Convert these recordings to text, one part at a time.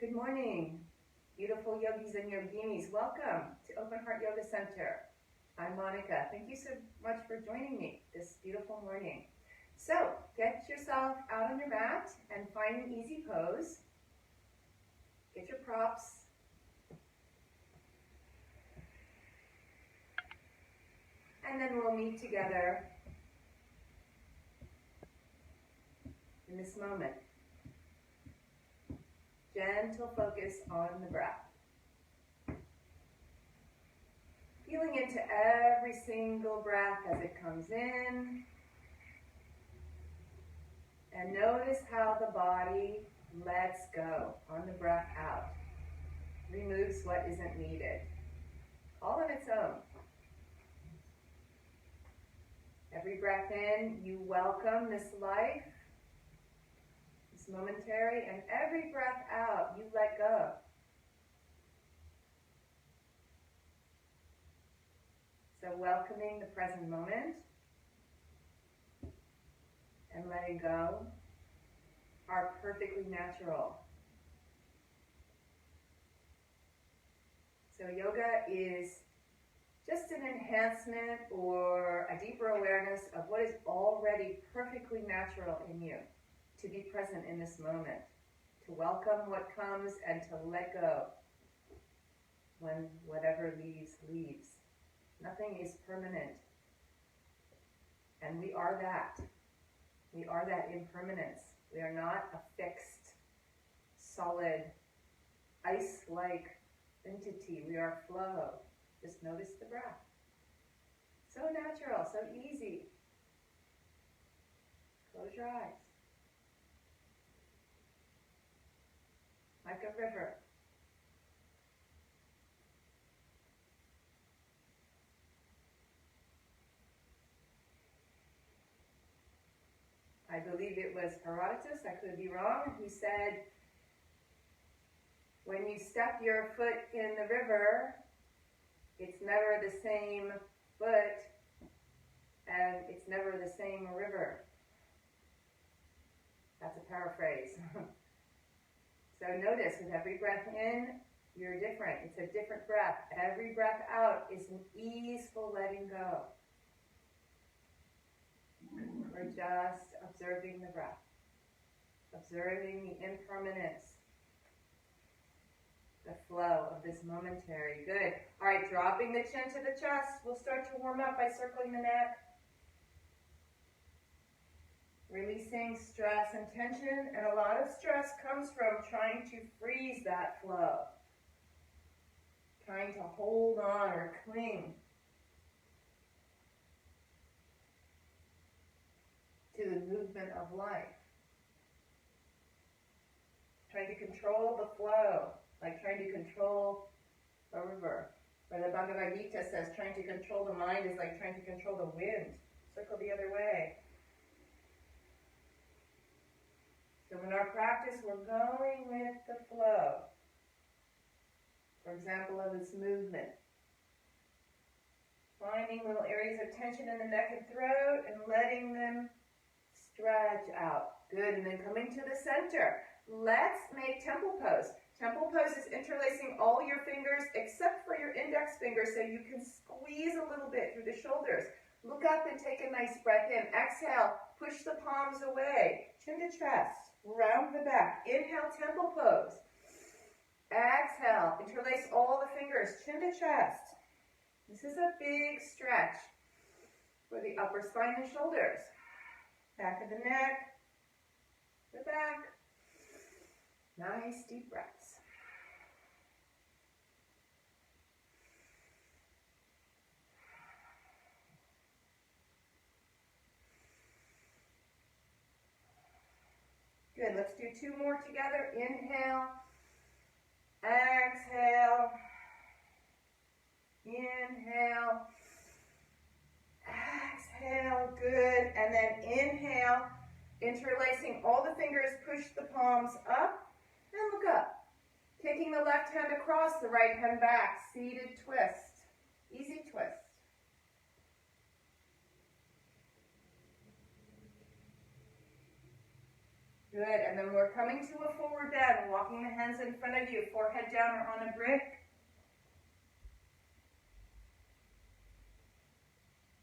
Good morning, beautiful yogis and yoginis. Welcome to Open Heart Yoga Center. I'm Monica. Thank you so much for joining me this beautiful morning. So, get yourself out on your mat and find an easy pose. Get your props. And then we'll meet together in this moment. Gentle focus on the breath. Feeling into every single breath as it comes in. And notice how the body lets go on the breath out. Removes what isn't needed. All on its own. Every breath in, you welcome this life. Momentary, and every breath out, you let go. So welcoming the present moment and letting go are perfectly natural. So yoga is just an enhancement or a deeper awareness of what is already perfectly natural in you. To be present in this moment, to welcome what comes and to let go when whatever leaves, leaves. Nothing is permanent. And we are that. We are that impermanence. We are not a fixed, solid, ice-like entity. We are flow. Just notice the breath. So natural, so easy. Close your eyes. Like a river. I believe it was Herodotus, I could be wrong, who said, when you step your foot in the river, it's never the same foot, and it's never the same river. That's a paraphrase. So notice, with every breath in, you're different. It's a different breath. Every breath out is an easeful letting go. We're just observing the breath. Observing the impermanence. The flow of this momentary. Good. All right, dropping the chin to the chest. We'll start to warm up by circling the neck. Releasing stress and tension, and a lot of stress comes from trying to freeze that flow. Trying to hold on or cling to the movement of life. Trying to control the flow, like trying to control a river. Or the Bhagavad Gita says trying to control the mind is like trying to control the wind. Circle the other way. So in our practice, we're going with the flow. For example, of this movement. Finding little areas of tension in the neck and throat and letting them stretch out. Good, and then coming to the center. Let's make temple pose. Temple pose is interlacing all your fingers except for your index finger so you can squeeze a little bit through the shoulders. Look up and take a nice breath in. Exhale, push the palms away. Chin to chest. Round the back. Inhale, temple pose. Exhale, interlace all the fingers, chin to chest. This is a big stretch for the upper spine and shoulders. Back of the neck, the back. Nice deep breaths. Good, let's do two more together. Inhale, exhale, inhale, exhale, good. And then inhale, interlacing all the fingers, push the palms up and look up. Taking the left hand across, the right hand back, seated twist, easy twist. Good, and then we're coming to a forward bend, walking the hands in front of you, forehead down or on a brick.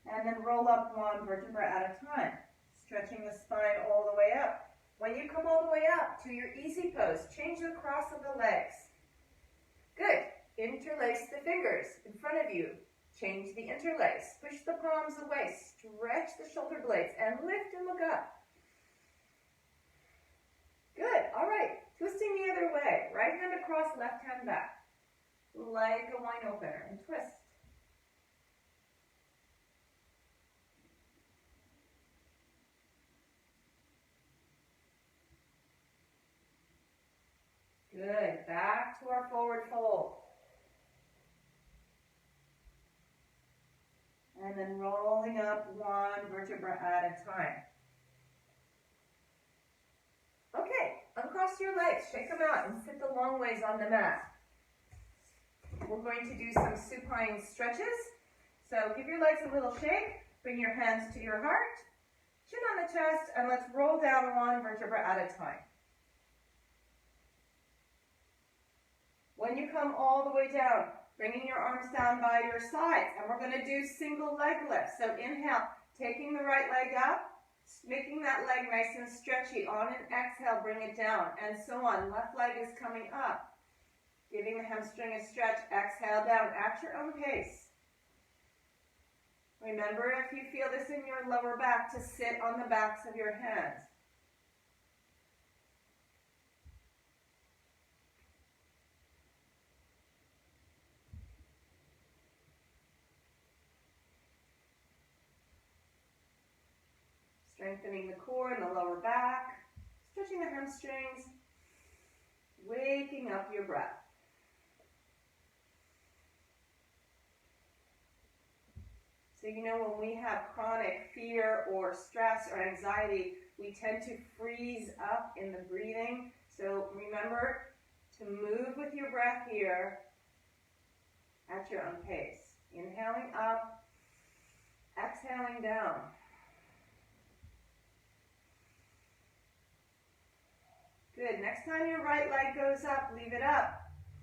And then roll up one vertebra at a time, stretching the spine all the way up. When you come all the way up to your easy pose, change the cross of the legs. Good. Interlace the fingers in front of you. Change the interlace. Push the palms away. Stretch the shoulder blades and lift and look up. Good. All right. Twisting the other way. Right hand across, left hand back. Like a wine opener and twist. Good. Back to our forward fold. And then rolling up one vertebra at a time. Okay, uncross your legs, shake them out, and sit the long ways on the mat. We're going to do some supine stretches. So give your legs a little shake, bring your hands to your heart, chin on the chest, and let's roll down one vertebra at a time. When you come all the way down, bringing your arms down by your sides, and we're going to do single leg lifts. So inhale, taking the right leg up, making that leg nice and stretchy. On an exhale, bring it down, and so on. Left leg is coming up, giving the hamstring a stretch. Exhale down at your own pace. Remember, if you feel this in your lower back, to sit on the backs of your hands. Strengthening the core and the lower back, stretching the hamstrings, waking up your breath. So you know, when we have chronic fear or stress or anxiety, we tend to freeze up in the breathing. So remember to move with your breath here at your own pace. Inhaling up, exhaling down. Good. Next time your right leg goes up, leave it up.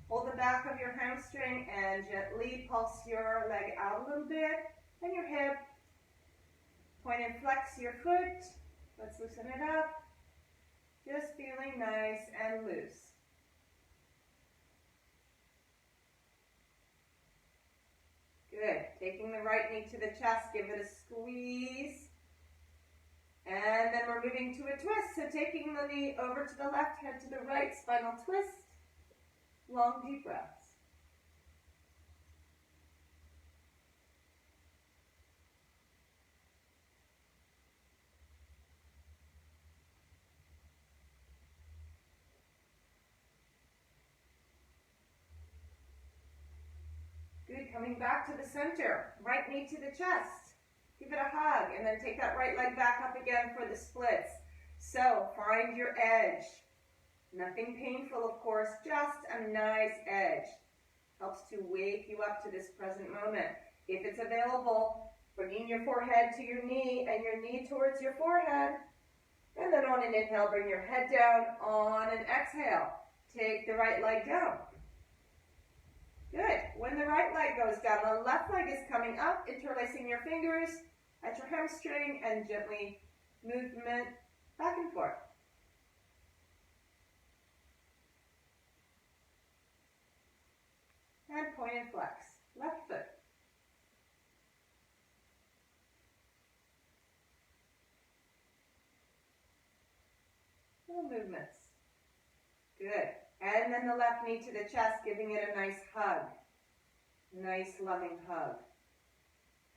Hold the back of your hamstring and gently pulse your leg out a little bit and your hip. Point and flex your foot. Let's loosen it up. Just feeling nice and loose. Good. Taking the right knee to the chest, give it a squeeze. And then we're moving to a twist. So taking the knee over to the left, head to the right, spinal twist. Long, deep breaths. Good. Coming back to the center. Right knee to the chest. Give it a hug, and then take that right leg back up again for the splits. So find your edge. Nothing painful, of course, just a nice edge. Helps to wake you up to this present moment. If it's available, bringing your forehead to your knee and your knee towards your forehead. And then on an inhale, bring your head down. On an exhale, take the right leg down. Good. When the right leg goes down, the left leg is coming up, interlacing your fingers at your hamstring and gently movement back and forth. And point and flex. Left foot. Little movements. Good. And then the left knee to the chest, giving it a nice hug. Nice, loving hug.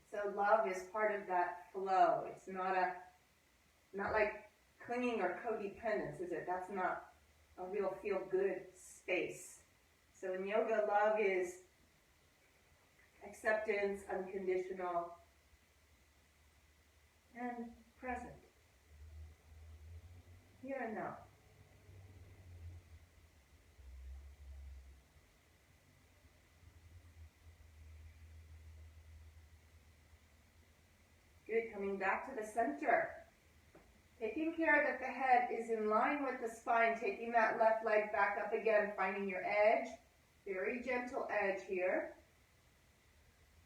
So love is part of that flow. It's not like clinging or codependence, is it? That's not a real feel-good space. So in yoga, love is acceptance, unconditional, and present. Here and now. Good, coming back to the center. Taking care that the head is in line with the spine, taking that left leg back up again, finding your edge, very gentle edge here.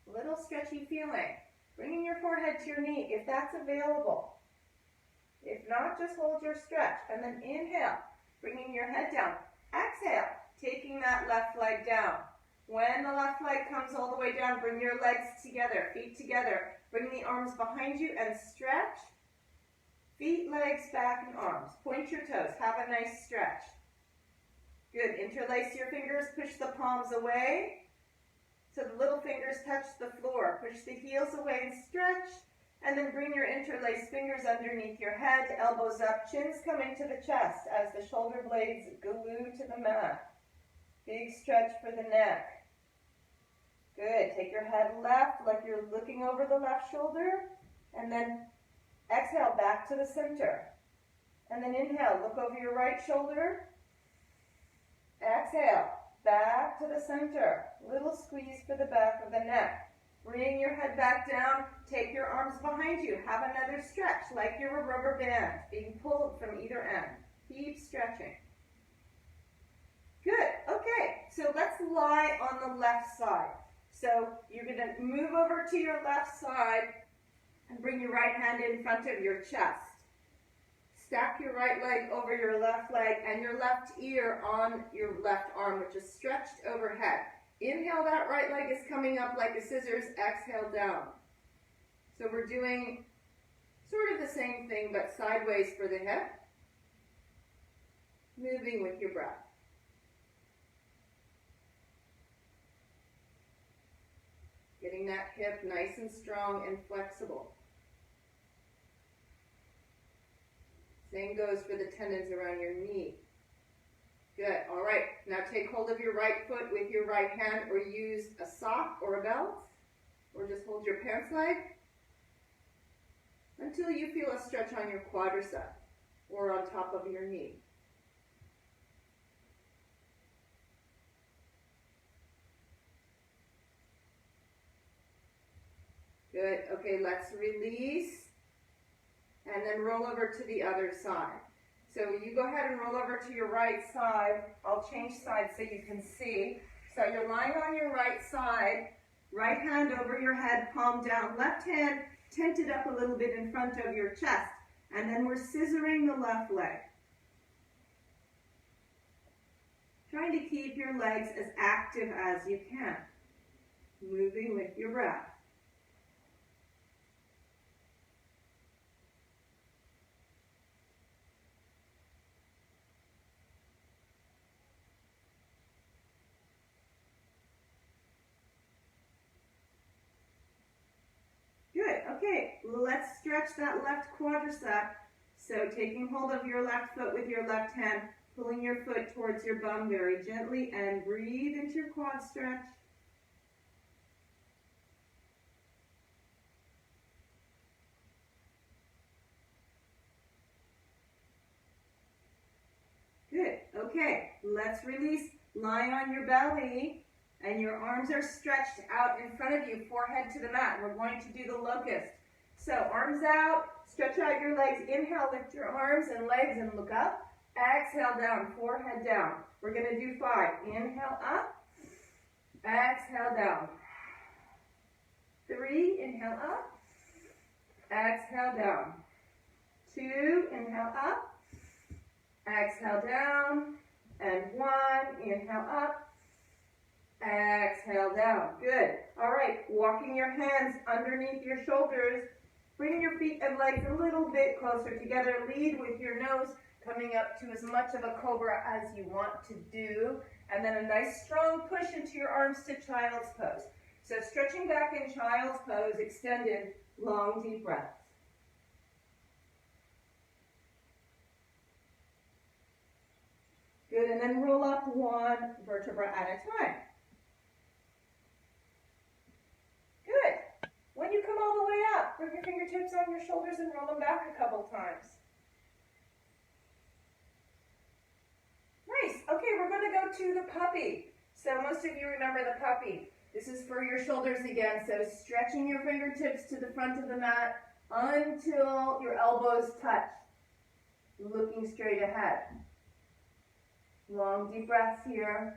Little stretchy feeling. Bringing your forehead to your knee if that's available. If not, just hold your stretch. And then inhale, bringing your head down. Exhale, taking that left leg down. When the left leg comes all the way down, bring your legs together, feet together. Bring the arms behind you and stretch. Feet, legs, back, and arms. Point your toes. Have a nice stretch. Good. Interlace your fingers. Push the palms away so the little fingers touch the floor. Push the heels away and stretch. And then bring your interlaced fingers underneath your head, elbows up, chins coming to the chest as the shoulder blades glue to the mat. Big stretch for the neck. Good. Take your head left like you're looking over the left shoulder. And then exhale back to the center. And then inhale, look over your right shoulder. Exhale, back to the center. Little squeeze for the back of the neck. Bring your head back down. Take your arms behind you. Have another stretch like you're a rubber band being pulled from either end. Keep stretching. Good. Okay, so let's lie on the left side. So you're going to move over to your left side and bring your right hand in front of your chest. Stack your right leg over your left leg and your left ear on your left arm, which is stretched overhead. Inhale, that right leg is coming up like a scissors. Exhale, down. So we're doing sort of the same thing, but sideways for the hip. Moving with your breath. Getting that hip nice and strong and flexible. Same goes for the tendons around your knee. Good. All right. Now take hold of your right foot with your right hand, or use a sock or a belt, or just hold your pants leg until you feel a stretch on your quadricep or on top of your knee. Good. Okay, let's release. And then roll over to the other side. So you go ahead and roll over to your right side. I'll change sides so you can see. So you're lying on your right side, right hand over your head, palm down, left hand tented up a little bit in front of your chest. And then we're scissoring the left leg. Trying to keep your legs as active as you can. Moving with your breath. Okay, let's stretch that left quadricep. So taking hold of your left foot with your left hand, pulling your foot towards your bum very gently, and breathe into your quad stretch. Good. Okay, let's release. Lie on your belly. And your arms are stretched out in front of you, forehead to the mat. We're going to do the locust. So arms out, stretch out your legs. Inhale, lift your arms and legs and look up. Exhale, down, forehead down. We're going to do 5. Inhale, up. Exhale, down. 3, inhale, up. Exhale, down. 2, inhale, up. Exhale, down. And 1, inhale, up. Exhale down. Good. All right. Walking your hands underneath your shoulders. Bring your feet and legs a little bit closer together. Lead with your nose coming up to as much of a cobra as you want to do. And then a nice strong push into your arms to child's pose. So stretching back in child's pose, extended, long, deep breaths. Good. And then roll up 1 vertebra at a time. When you come all the way up, bring your fingertips on your shoulders and roll them back a couple times. Nice. Okay, we're going to go to the puppy. So most of you remember the puppy. This is for your shoulders again. So stretching your fingertips to the front of the mat until your elbows touch. looking straight ahead. Long, deep breaths here.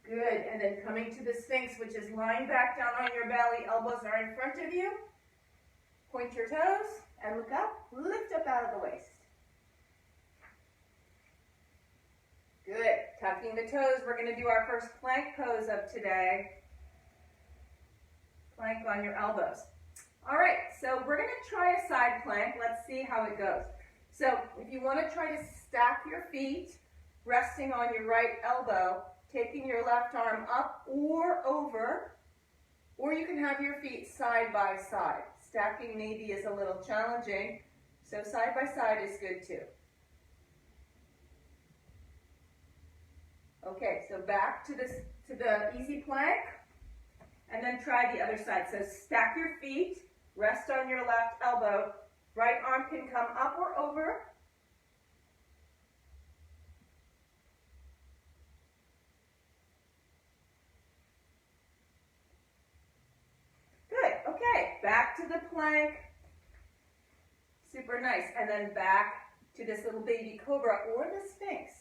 Good, and then coming to the Sphinx, which is lying back down on your belly. Elbows are in front of you. Point your toes and look up. Lift up out of the waist. Good. Tucking the toes. We're going to do our first plank pose of today. Plank on your elbows. All right, so we're going to try a side plank. Let's see how it goes. So if you want to try to stack your feet, resting on your right elbow, taking your left arm up or over, or you can have your feet side by side. Stacking maybe is a little challenging, so side by side is good too. Okay, so back to the easy plank, and then try the other side. So stack your feet, rest on your left elbow, right arm can come up or over. Good, okay, back to the plank. Super nice, and then back to this little baby cobra or the Sphinx.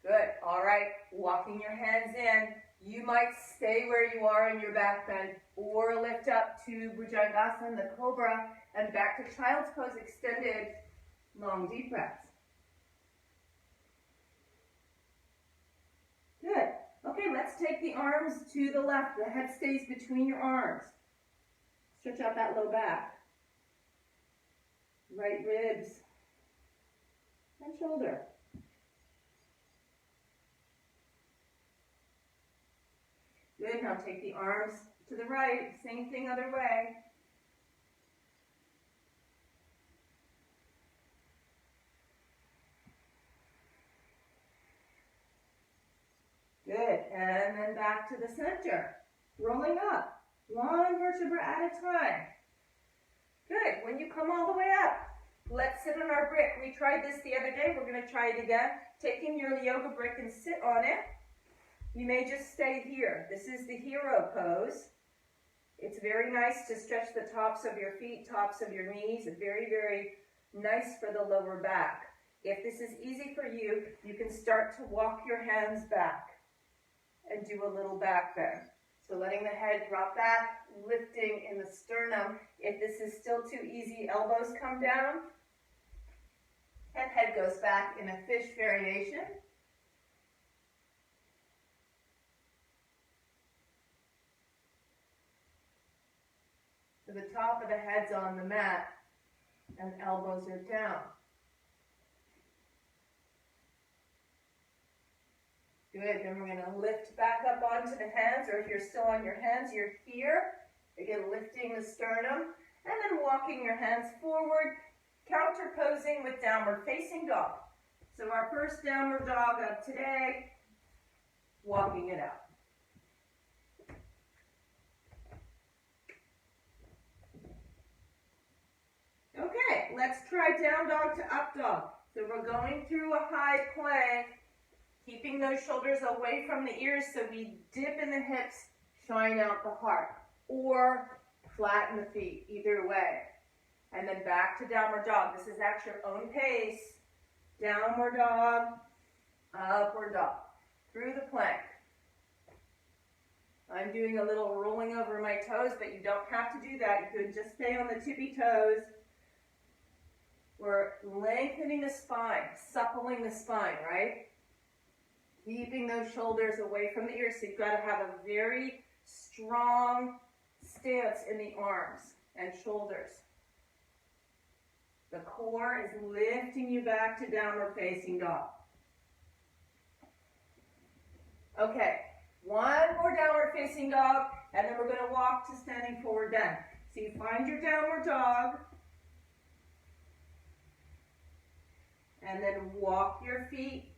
Good, all right, walking your hands in. You might stay where you are in your back bend or lift up to Bhujangasana, the cobra, and back to child's pose extended. Long, deep breaths. Good. Okay, let's take the arms to the left. The head stays between your arms. Stretch out that low back. Right ribs and shoulder. Good, now take the arms to the right, same thing other way. Good, and then back to the center. Rolling up, one vertebra at a time. Good, when you come all the way up, let's sit on our brick. We tried this the other day, we're going to try it again. Taking your yoga brick and sit on it. You may just stay here. This is the hero pose. It's very nice to stretch the tops of your feet, tops of your knees. Very, very nice for the lower back. If this is easy for you, you can start to walk your hands back and do a little back bend. So letting the head drop back, lifting in the sternum. If this is still too easy, elbows come down and head goes back in a fish variation. So the top of the head's on the mat and elbows are down. Good, then we're going to lift back up onto the hands, or if you're still on your hands, you're here. Again, lifting the sternum, and then walking your hands forward, counterposing with downward facing dog. So our first downward dog of today, walking it out. Okay, let's try down dog to up dog. So we're going through a high plank, keeping those shoulders away from the ears so we dip in the hips, shine out the heart, or flatten the feet, either way. And then back to downward dog. This is at your own pace. Downward dog, upward dog, through the plank. I'm doing a little rolling over my toes, but you don't have to do that. You could just stay on the tippy toes. We're lengthening the spine, suppling the spine, right? Keeping those shoulders away from the ears. So you've got to have a very strong stance in the arms and shoulders. The core is lifting you back to downward facing dog. Okay, one more downward facing dog, and then we're going to walk to standing forward bend. So you find your downward dog, and then walk your feet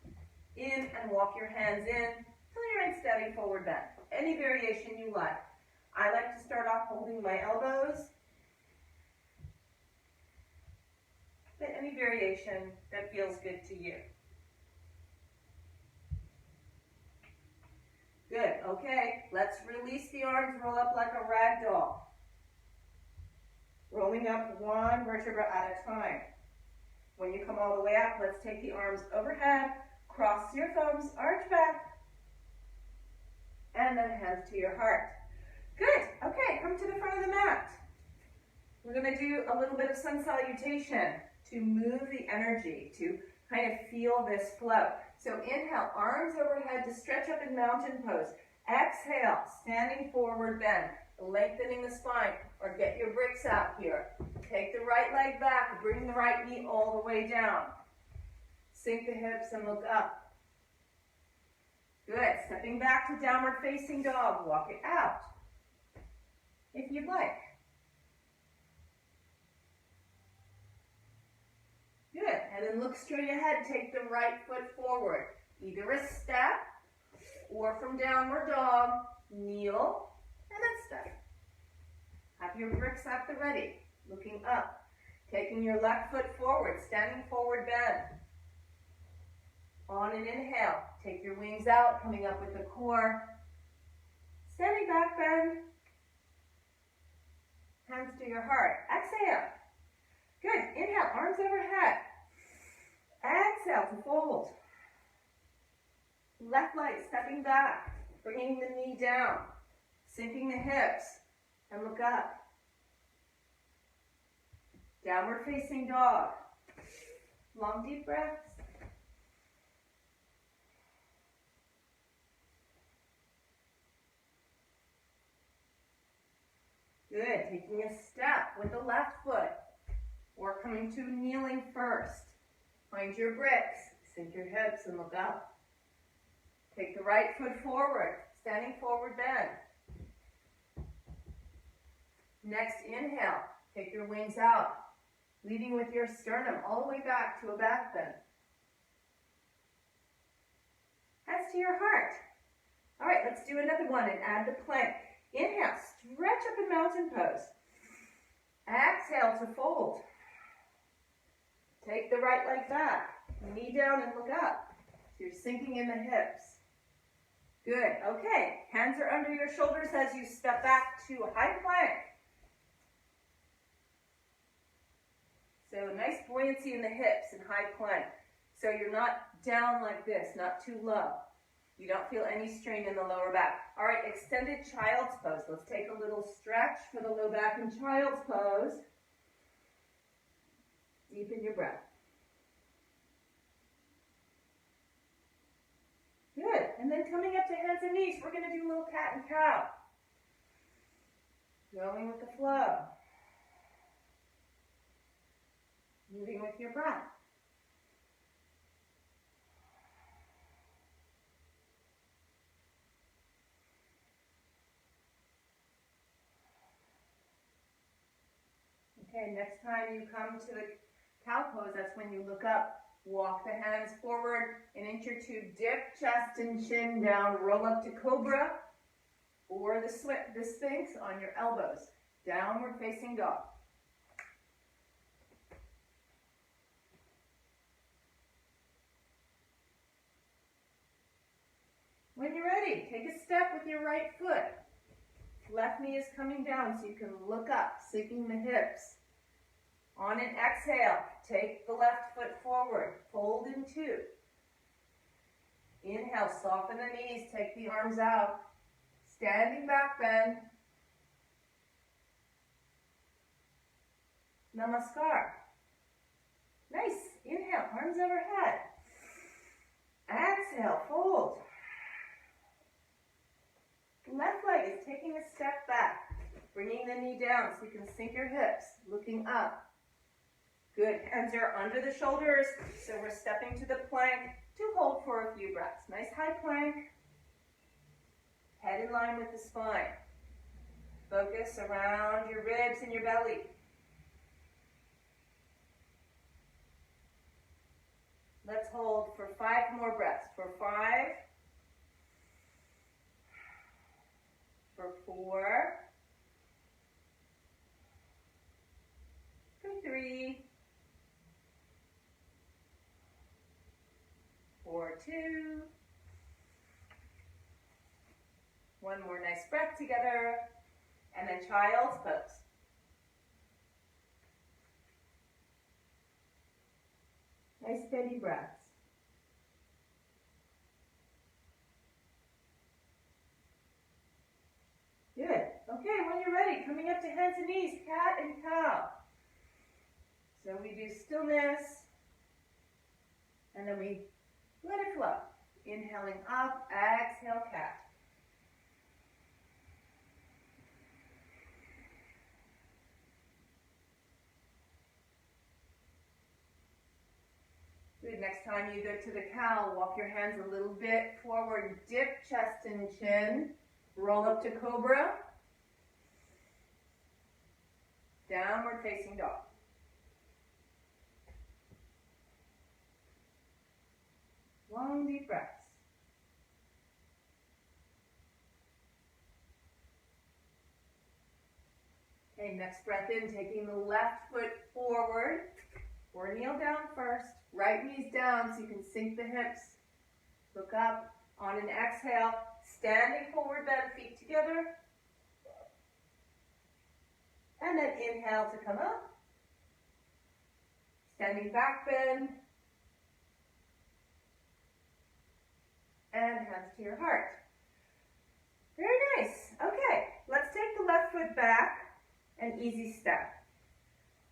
in and walk your hands in till you're in standing forward bend. Any variation you like. I like to start off holding my elbows, but any variation that feels good to you. Good, okay, let's release the arms, roll up like a rag doll. rolling up one vertebra at a time. When you come all the way up, let's take the arms overhead, cross your thumbs, arch back, and then hands to your heart. Good. Okay, come to the front of the mat. We're going to do a little bit of sun salutation to move the energy, to kind of feel this flow. So inhale, arms overhead to stretch up in mountain pose. Exhale, standing forward bend, lengthening the spine, or get your bricks out here. Take the right leg back, bring the right knee all the way down. Sink the hips and look up. Good. Stepping back to downward facing dog. Walk it out if you'd like. Good. And then look straight ahead. Take the right foot forward. Either a step or from downward dog, kneel, and then step. Have your bricks at the ready. Looking up. Taking your left foot forward. Standing forward bend. On an inhale, take your wings out, coming up with the core. Standing back bend. Hands to your heart. Exhale. Good. Inhale, arms overhead. Exhale to fold. Left leg stepping back, bringing the knee down, sinking the hips, and look up. Downward facing dog. Long deep breaths. Good. Taking a step with the left foot, or coming to kneeling first. Find your bricks. Sink your hips and look up. Take the right foot forward. Standing forward bend. Next inhale. Take your wings out. Leading with your sternum all the way back to a back bend. Hands to your heart. All right, let's do another one and add the plank. Inhale, stretch up in mountain pose. Exhale to fold. Take the right leg back. Knee down and look up. So you're sinking in the hips. Good. Okay. Hands are under your shoulders as you step back to a high plank. So nice buoyancy in the hips and high plank. So you're not down like this, not too low. You don't feel any strain in the lower back. All right, extended child's pose. Let's take a little stretch for the low back in child's pose. Deepen your breath. Good. And then coming up to hands and knees, we're going to do a little cat and cow. Going with the flow. Moving with your breath. Okay, next time you come to the cow pose, that's when you look up. Walk the hands forward, an inch or two, dip chest and chin down, roll up to cobra, or the sphinx on your elbows. Downward facing dog. When you're ready, take a step with your right foot. Left knee is coming down so you can look up, sinking the hips. On an exhale, take the left foot forward, fold in two. Inhale, soften the knees, take the arms out. Standing back bend. Namaskar. Nice. Inhale, arms overhead. Exhale, fold. Left leg is taking a step back, bringing the knee down so you can sink your hips, looking up. Good. Hands are under the shoulders, so we're stepping to the plank to hold for a few breaths. Nice high plank. Head in line with the spine. Focus around your ribs and your belly. Let's hold for 5 more breaths. For 5. For 4. For 3. For 2. One more nice breath together. And then child's pose. Nice steady breaths. Good. Okay, when you're ready, coming up to hands and knees, cat and cow. So we do stillness, and then we let it flow. Inhaling up, exhale, cat. Good. Next time you go to the cow, walk your hands a little bit forward, dip chest and chin, roll up to cobra, downward facing dog. Long deep breaths. Okay, next breath in, taking the left foot forward, or kneel down first. Right knee's down so you can sink the hips. Look up. On an exhale, standing forward bend, feet together. And then inhale to come up. Standing back bend. And hands to your heart. Very nice. Okay, let's take the left foot back and easy step.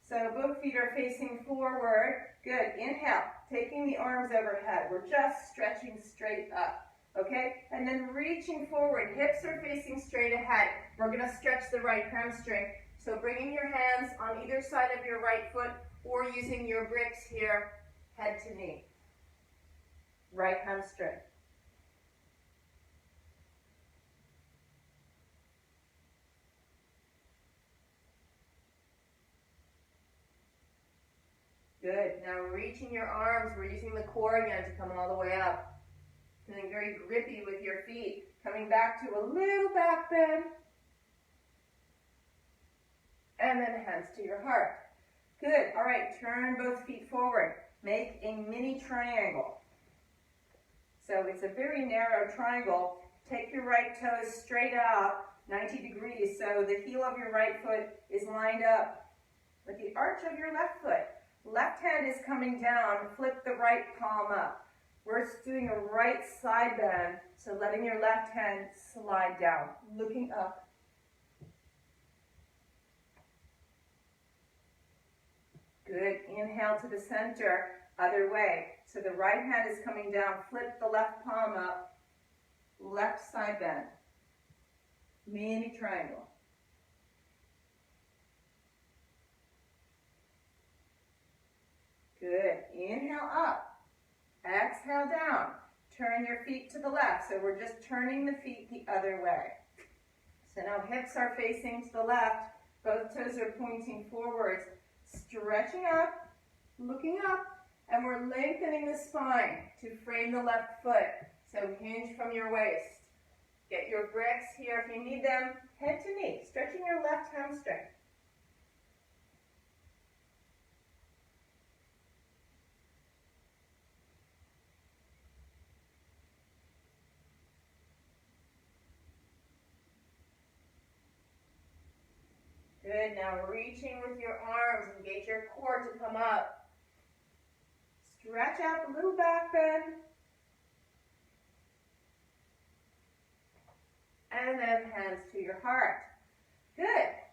So both feet are facing forward. Good. Inhale, taking the arms overhead. We're just stretching straight up. Okay? And then reaching forward. Hips are facing straight ahead. We're going to stretch the right hamstring. So bringing your hands on either side of your right foot or using your bricks here, head to knee. Right hamstring. Good. Now reaching your arms. We're using the core again to come all the way up. Feeling very grippy with your feet. Coming back to a little back bend. And then hands to your heart. Good. All right. Turn both feet forward. Make a mini triangle. So it's a very narrow triangle. Take your right toes straight out, 90 degrees. So the heel of your right foot is lined up with the arch of your left foot. Left hand is coming down, flip the right palm up. We're doing a right side bend, so letting your left hand slide down, looking up. Good. Inhale to the center, other way. So the right hand is coming down, flip the left palm up, left side bend. Mini triangle. Good. Inhale up. Exhale down. Turn your feet to the left. So we're just turning the feet the other way. So now hips are facing to the left. Both toes are pointing forwards. Stretching up, looking up, and we're lengthening the spine to frame the left foot. So hinge from your waist. Get your bricks here if you need them. Head to knee, stretching your left hamstring. Good. Now reaching with your arms. Engage your core to come up. Stretch out the little back bend. And then hands to your heart. Good.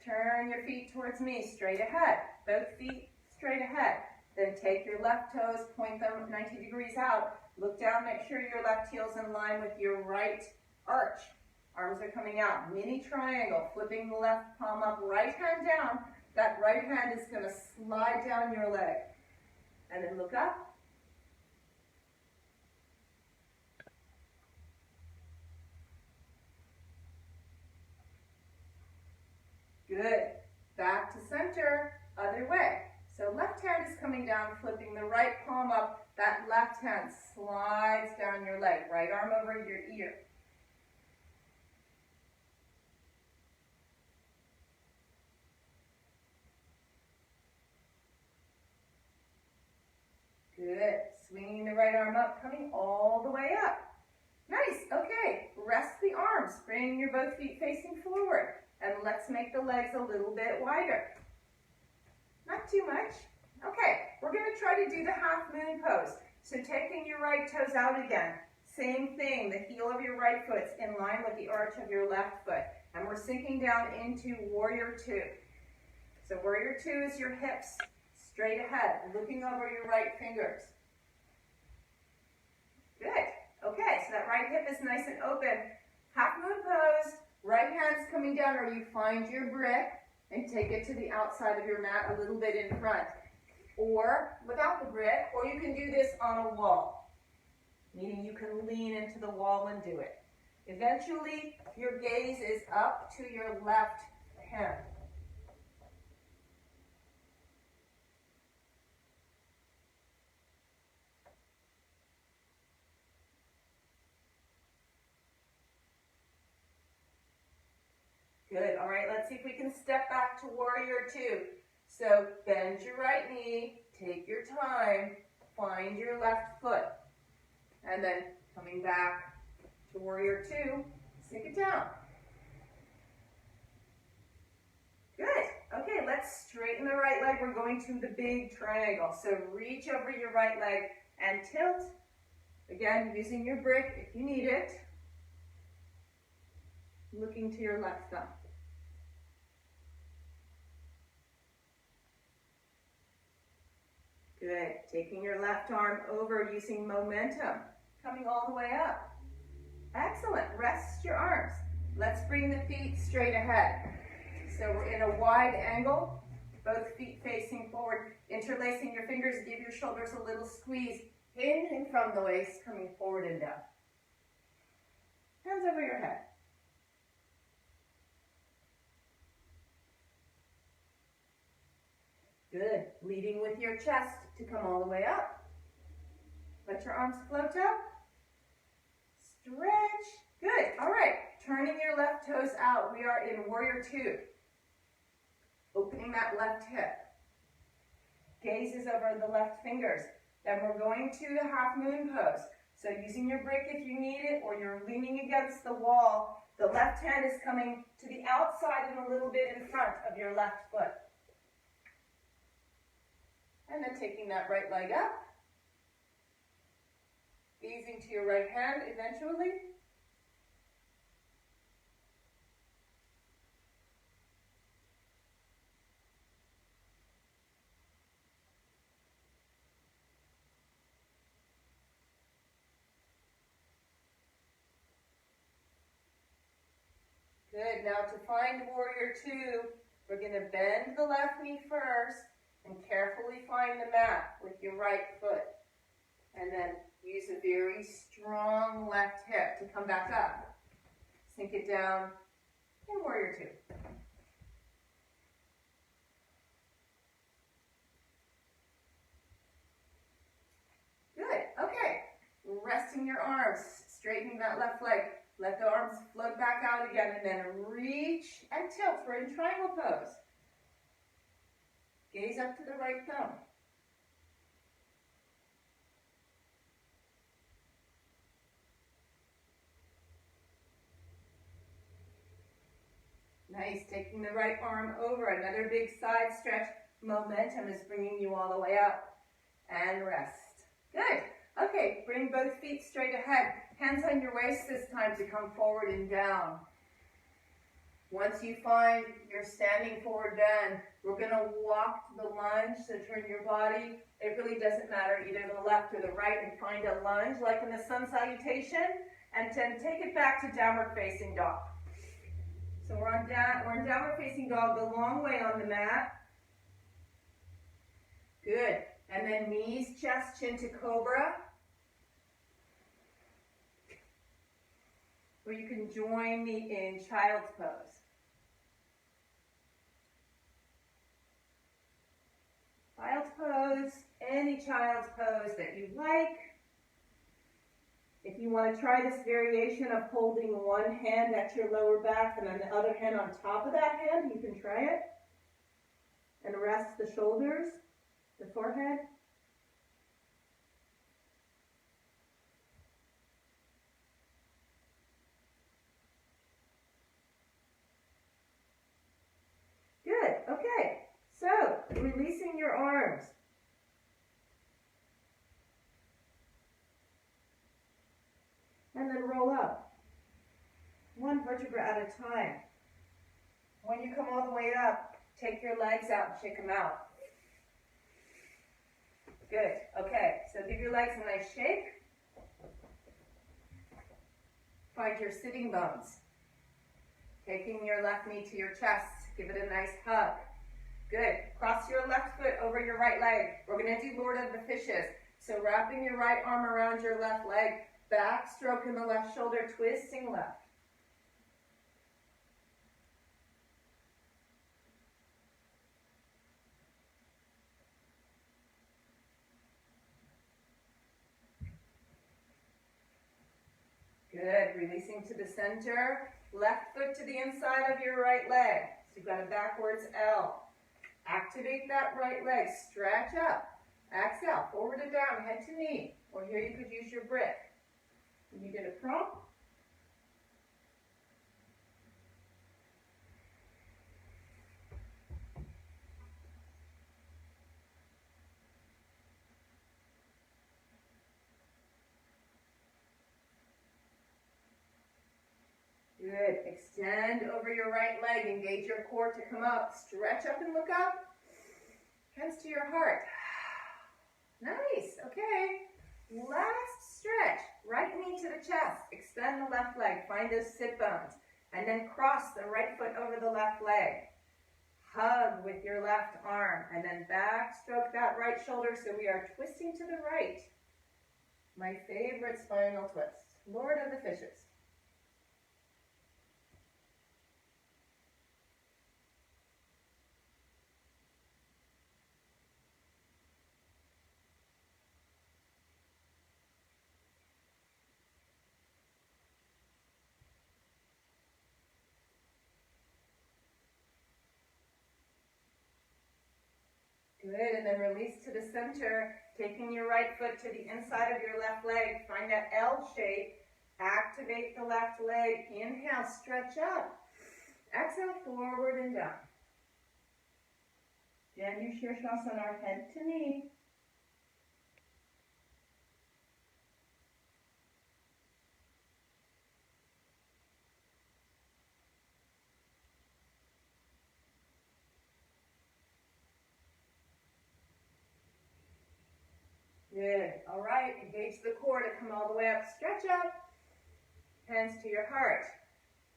Turn your feet towards me, straight ahead. Both feet straight ahead. Then take your left toes, point them 90 degrees out. Look down, make sure your left heel's in line with your right arch. Arms are coming out. Mini triangle. Flipping the left palm up, right hand down. That right hand is going to slide down your leg. And then look up. Good. Back to center. Other way. So left hand is coming down, flipping the right palm up. That left hand slides down your leg. Right arm over your ear. Good. Swinging the right arm up, coming all the way up. Nice. Okay. Rest the arms. Bring your both feet facing forward. And let's make the legs a little bit wider. Not too much. Okay, we're going to try to do the half moon pose. So taking your right toes out again. Same thing, the heel of your right foot's in line with the arch of your left foot. And we're sinking down into warrior two. So warrior two is your hips straight ahead, looking over your right fingers. Good. Okay, so that right hip is nice and open. Half moon pose, right hand's coming down, or you find your brick and take it to the outside of your mat a little bit in front. Or without the brick, or you can do this on a wall, meaning you can lean into the wall and do it. Eventually, your gaze is up to your left hand. Good. All right, let's see if we can step back to warrior two. So bend your right knee, take your time, find your left foot, and then coming back to warrior two, sink it down. Good. Okay, let's straighten the right leg. We're going to the big triangle. So reach over your right leg and tilt. Again, using your brick if you need it. Looking to your left thumb. Good. Taking your left arm over, using momentum. Coming all the way up. Excellent. Rest your arms. Let's bring the feet straight ahead. So we're in a wide angle, both feet facing forward. Interlacing your fingers, give your shoulders a little squeeze. In and from the waist, coming forward and down. Hands over your head. Good. Leading with your chest to come all the way up. Let your arms float up. Stretch. Good. All right. Turning your left toes out. We are in warrior two. Opening that left hip. Gaze is over the left fingers. Then we're going to the half moon pose. So using your brick if you need it, or you're leaning against the wall, the left hand is coming to the outside and a little bit in front of your left foot. And then taking that right leg up. Gazing to your right hand eventually. Good. Now to find warrior two, we're going to bend the left knee first and carefully find the mat with your right foot. And then use a very strong left hip to come back up. Sink it down in warrior two. Good. Okay. Resting your arms, straightening that left leg. Let the arms float back out again, and then reach and tilt. We're in triangle pose. Gaze up to the right thumb. Nice. Taking the right arm over. Another big side stretch. Momentum is bringing you all the way up. And rest. Good. Okay, bring both feet straight ahead. Hands on your waist this time to come forward and down. Once you find your standing forward bend, we're going to walk to the lunge, so turn your body. It really doesn't matter, either the left or the right, and find a lunge like in the sun salutation, and then take it back to downward facing dog. So we're in downward facing dog the long way on the mat. Good. And then knees, chest, chin to cobra. Or you can join me in child's pose. Child's pose, any child's pose that you like. If you want to try this variation of holding one hand at your lower back and then the other hand on top of that hand, you can try it. And rest the shoulders, the forehead. Good, okay. So, releasing your arms. then roll up. One vertebra at a time. When you come all the way up, take your legs out and shake them out. Good. Okay, so give your legs a nice shake. Find your sitting bones. Taking your left knee to your chest. Give it a nice hug. Good. Cross your left foot over your right leg. We're going to do Lord of the Fishes. So wrapping your right arm around your left leg, back stroke in the left shoulder, twisting left. Good. Releasing to the center. Left foot to the inside of your right leg. So you've got a backwards L. Activate that right leg. Stretch up. Exhale. Forward and down. Head to knee. Or here you could use your brick. When you get a prompt. Good. Extend over your right leg. Engage your core to come up. Stretch up and look up. Hands to your heart. Nice. Okay. Last stretch. Right knee to the chest. Extend the left leg. Find those sit bones. And then cross the right foot over the left leg. Hug with your left arm. And then back stroke that right shoulder so we are twisting to the right. My favorite spinal twist. Lord of the Fishes. Good, and then release to the center, taking your right foot to the inside of your left leg. Find that L shape. Activate the left leg. Inhale, stretch up. Exhale, forward and down. Janu Shirshasana, head to knee. Good. All right. Engage the core to come all the way up. Stretch up. Hands to your heart.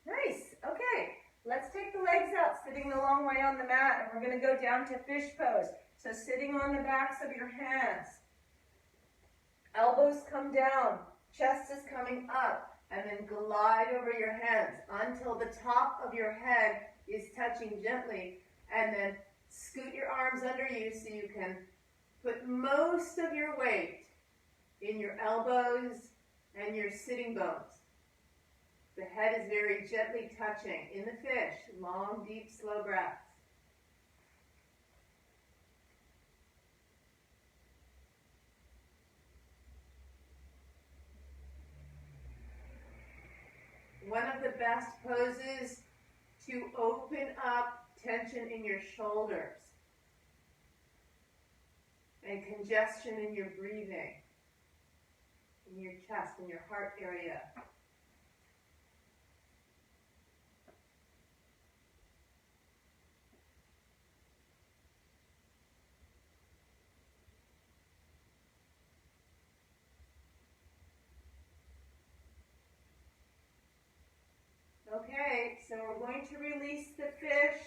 Nice. Okay. Let's take the legs out, sitting the long way on the mat, and we're going to go down to fish pose. So sitting on the backs of your hands. Elbows come down. Chest is coming up. And then glide over your hands until the top of your head is touching gently. And then scoot your arms under you so you can put most of your weight in your elbows and your sitting bones. The head is very gently touching. In the fish, long, deep, slow breaths. One of the best poses to open up tension in your shoulders and congestion in your breathing, in your chest, in your heart area. Okay, so we're going to release the fish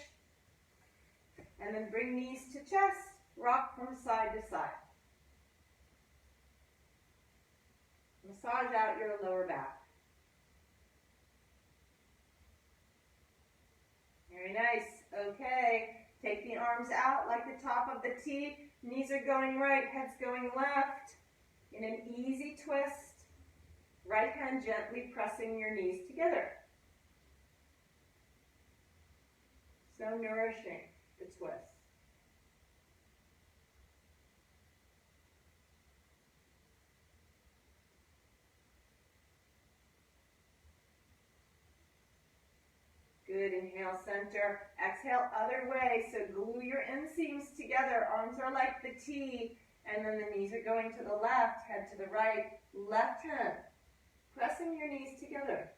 and then bring knees to chest. Rock from side to side. Massage out your lower back. Very nice. Okay. Take the arms out like the top of the T. Knees are going right, head's going left. In an easy twist. Right hand gently pressing your knees together. So nourishing, the twist. Good, inhale, center. Exhale, other way. So glue your inseams together. Arms are like the T. And then the knees are going to the left, head to the right. Left hand pressing your knees together.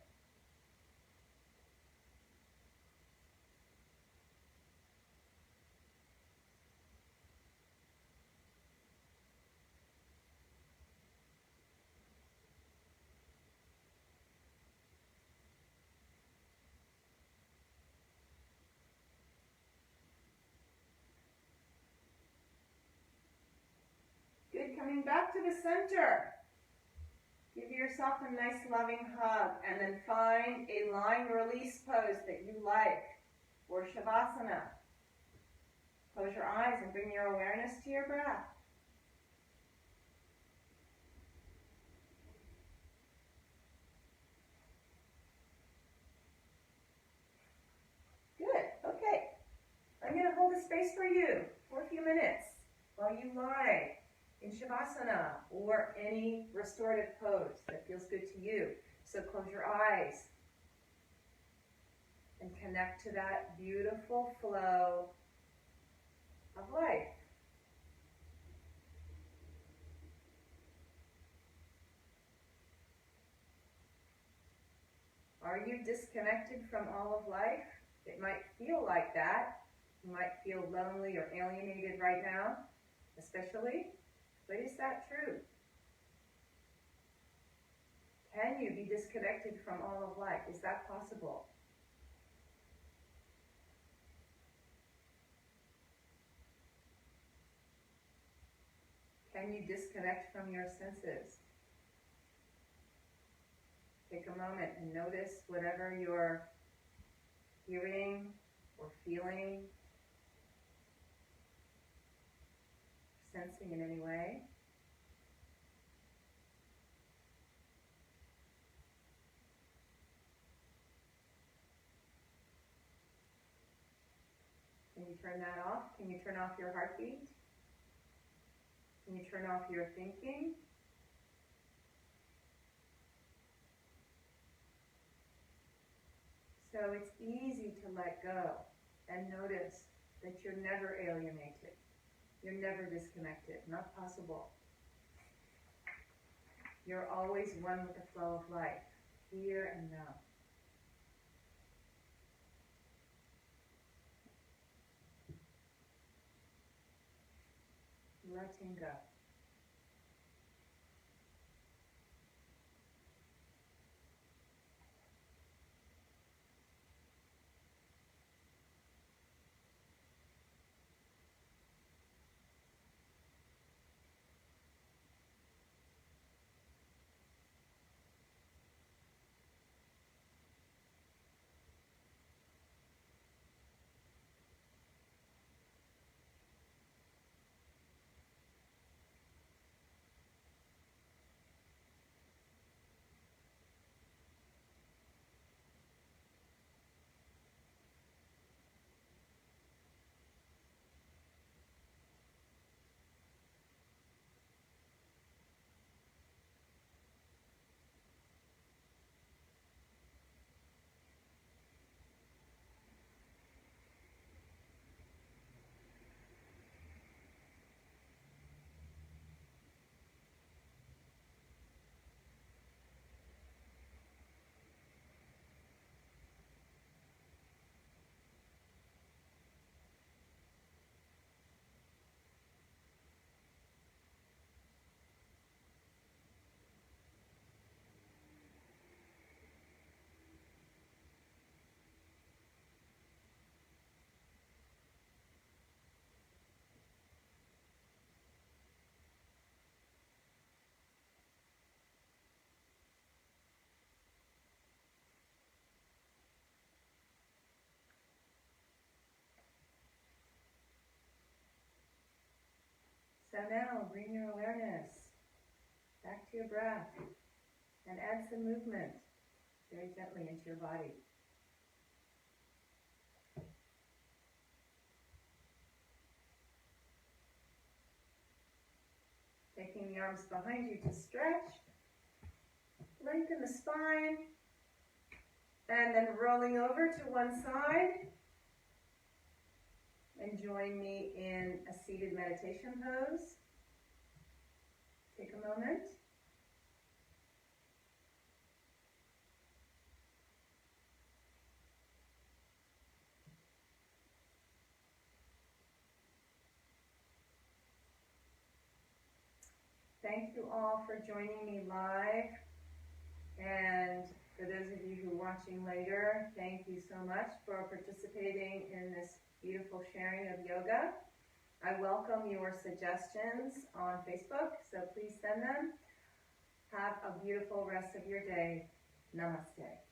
Good, coming back to the center. Give yourself a nice loving hug and then find a lying release pose that you like or Shavasana. Close your eyes and bring your awareness to your breath. Good, okay. I'm going to hold a space for you for a few minutes while you lie in Shavasana or any restorative pose that feels good to you. So close your eyes and connect to that beautiful flow of life. Are you disconnected from all of life? It might feel like that. You might feel lonely or alienated right now, especially. But is that true? Can you be disconnected from all of life? Is that possible? Can you disconnect from your senses? Take a moment and notice whatever you're hearing or feeling, sensing in any way. Can you turn that off? Can you turn off your heartbeat? Can you turn off your thinking? So it's easy to let go and notice that you're never alienated. You're never disconnected. Not possible. You're always one with the flow of life, here and now. Letting go. So now bring your awareness back to your breath and add some movement very gently into your body. Taking the arms behind you to stretch, lengthen the spine, and then rolling over to one side. And join me in a seated meditation pose. Take a moment. thank you all for joining me live. And for those of you who are watching later, thank you so much for participating in this beautiful sharing of yoga. I welcome your suggestions on Facebook, so please send them. Have a beautiful rest of your day. Namaste.